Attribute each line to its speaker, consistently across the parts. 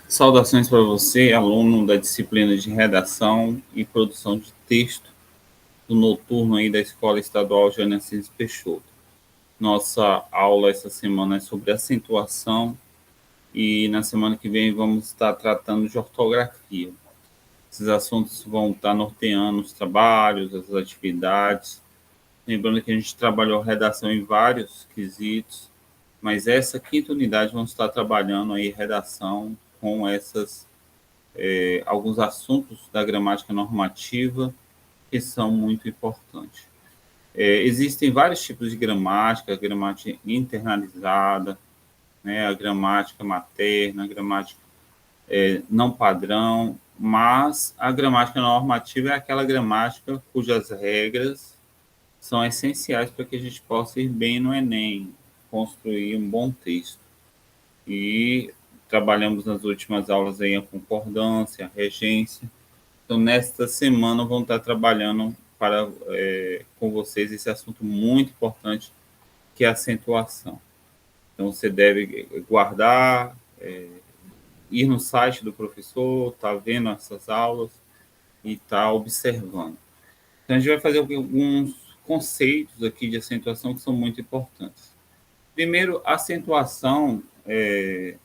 Speaker 1: Saudações para você, aluno da disciplina de redação e produção de texto do noturno aí da Escola Estadual Jânio Assis Peixoto. Nossa aula essa semana é sobre acentuação e na semana que vem vamos estar tratando de ortografia. Esses assuntos vão estar norteando os trabalhos, as atividades. Lembrando que a gente trabalhou redação em vários quesitos, mas essa quinta unidade vamos estar trabalhando aí redação com alguns assuntos da gramática normativa que são muito importantes. Existem vários tipos de gramática, a gramática internalizada, né, a gramática materna, a gramática não padrão, mas a gramática normativa é aquela gramática cujas regras são essenciais para que a gente possa ir bem no Enem, construir um bom texto. E trabalhamos nas últimas aulas aí a concordância, a regência. Então, nesta semana, vamos estar trabalhando com vocês esse assunto muito importante, que é a acentuação. Então, você deve guardar, ir no site do professor, estar vendo essas aulas e estar observando. Então, a gente vai fazer alguns conceitos aqui de acentuação que são muito importantes. Primeiro, a acentuação é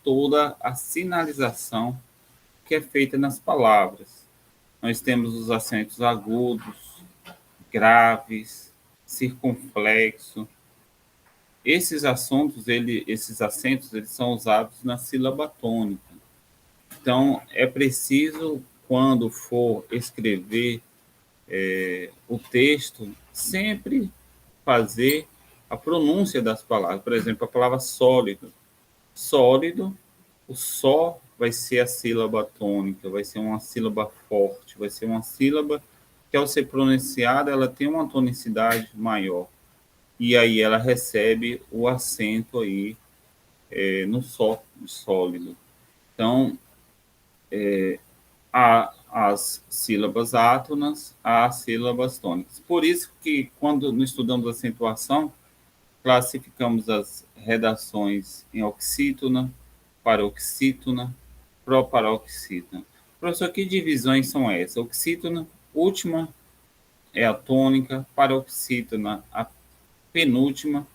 Speaker 1: toda a sinalização que é feita nas palavras. Nós temos os acentos agudos, graves, circunflexo. Esses acentos, eles são usados na sílaba tônica. Então, é preciso, quando for escrever o texto, sempre fazer a pronúncia das palavras. Por exemplo, a palavra sólido. Sólido, o só vai ser a sílaba tônica, vai ser uma sílaba forte, vai ser uma sílaba que, ao ser pronunciada, ela tem uma tonicidade maior. E aí ela recebe o acento aí no só, sólido. Então, há as sílabas átonas, há as sílabas tônicas. Por isso que, quando estudamos acentuação, classificamos as redações em oxítona, paroxítona, proparoxítona. Professor, que divisões são essas? Oxítona, última, é a tônica, paroxítona, a penúltima,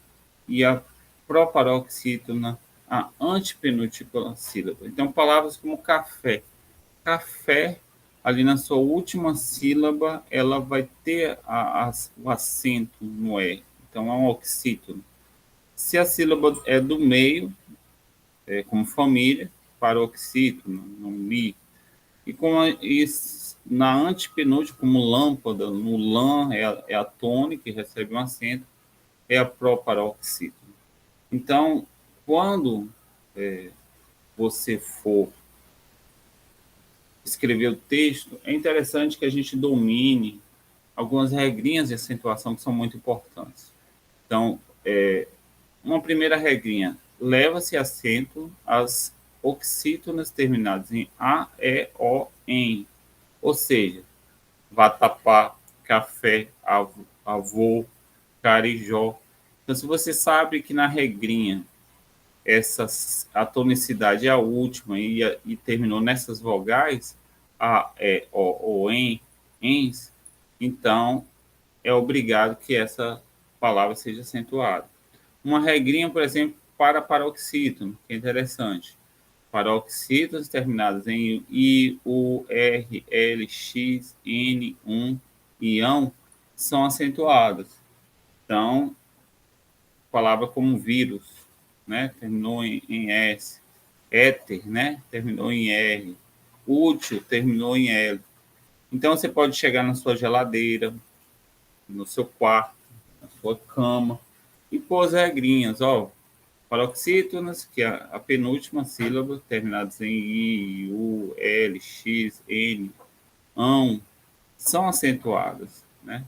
Speaker 1: e a proparoxítona, a antepenúltima sílaba. Então, palavras como café. Café, ali na sua última sílaba, ela vai ter o acento no E. Então, é um oxítono. Se a sílaba é do meio, como família, paroxítono, no mi. E na antepenúltima, como lâmpada, no lã é a tônica, que recebe um acento, é a proparoxítona. Então, quando você for escrever o texto, é interessante que a gente domine algumas regrinhas de acentuação que são muito importantes. Então, uma primeira regrinha, leva-se acento às oxítonas terminadas em A, E, O, em. Ou seja, vatapá, café, avô, carijó. Então, se você sabe que na regrinha a tonicidade é a última e terminou nessas vogais, A, E, O, em, ens, então é obrigado que essa palavra seja acentuada. Uma regrinha, por exemplo, para paroxítono, que é interessante. Paroxítonos terminados em I, U, R, L, X, N, e ão são acentuadas. Então, palavra como vírus, né? Terminou em S. Éter, né? Terminou em R. Útil, terminou em L. Então, você pode chegar na sua geladeira, no seu quarto, na sua cama, e pôr as regrinhas, paroxítonas, que é a penúltima sílaba, terminadas em I, U, L, X, N, ão, são acentuadas, né?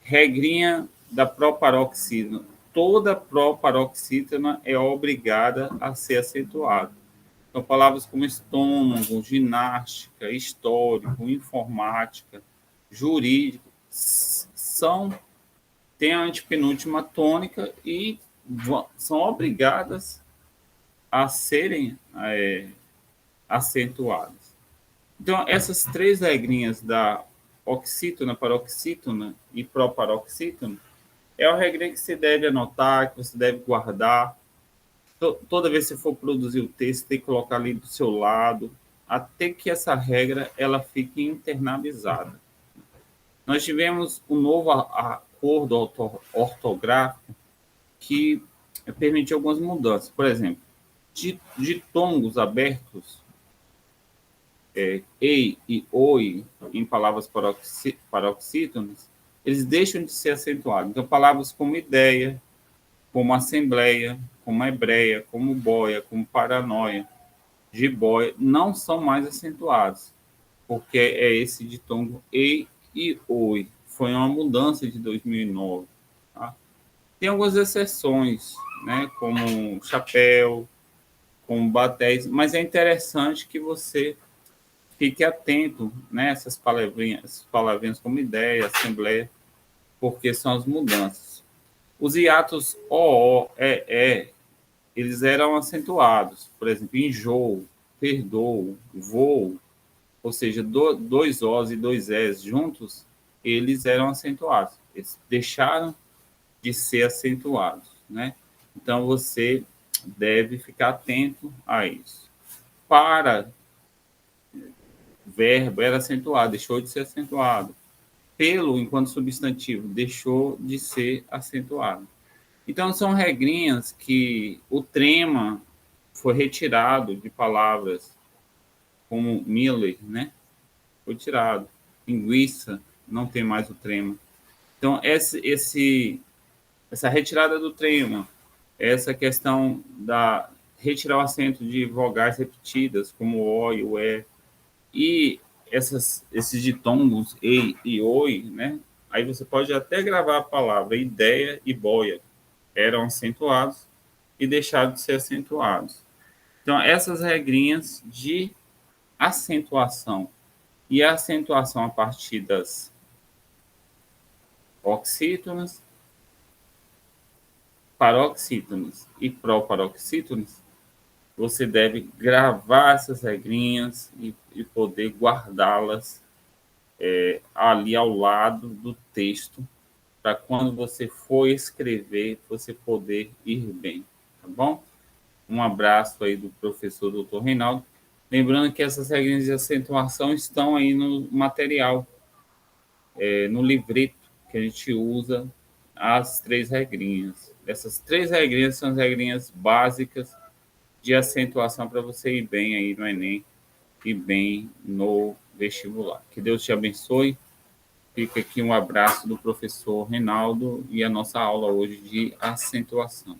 Speaker 1: Regrinha da proparoxítona. Toda proparoxítona é obrigada a ser acentuada. Então, palavras como estômago, ginástica, histórico, informática, jurídico, têm a antepenúltima tônica e são obrigadas a serem acentuadas. Então, essas três regrinhas da oxítona, paroxítona e proparoxítona é uma regrinha que você deve anotar, que você deve guardar. Toda vez que você for produzir o texto, tem que colocar ali do seu lado, até que essa regra ela fique internalizada. Nós tivemos um novo acordo ortográfico que permitiu algumas mudanças. Por exemplo, ditongos abertos, ei e oi, em palavras paroxítonas, eles deixam de ser acentuados. Então, palavras como ideia, como assembleia, como hebreia, como boia, como paranoia, jiboia, não são mais acentuados, porque é esse ditongo e oi. Foi uma mudança de 2009. Tá? Tem algumas exceções, né, como chapéu, como batéis, mas é interessante que você fique atento nessas palavrinhas como ideia, assembleia, porque são as mudanças. Os hiatos o, eles eram acentuados. Por exemplo, enjoo, perdoo, voo, ou seja, dois Os e dois Es juntos, eles eram acentuados. Eles deixaram de ser acentuados, né? Então, você deve ficar atento a isso. Para, verbo era acentuado, deixou de ser acentuado. Pelo, enquanto substantivo, deixou de ser acentuado. Então, são regrinhas que o trema foi retirado de palavras como Miller, né? Foi tirado. Linguiça, não tem mais o trema. Então, essa retirada do trema, essa questão da retirar o acento de vogais repetidas, como o O e o E esses ditongos e oi, né? Aí você pode até gravar a palavra ideia e boia, eram acentuados e deixaram de ser acentuados. Então, essas regrinhas de acentuação e a acentuação a partir das oxítonas, paroxítonas e proparoxítonas, você deve gravar essas regrinhas e poder guardá-las ali ao lado do texto, para quando você for escrever, você poder ir bem, tá bom? Um abraço aí do professor Dr. Reinaldo. Lembrando que essas regrinhas de acentuação estão aí no material, no livreto que a gente usa, as três regrinhas. Essas três regrinhas são as regrinhas básicas de acentuação para você ir bem aí no Enem e bem no vestibular. Que Deus te abençoe. Fica aqui um abraço do professor Reinaldo e a nossa aula hoje de acentuação.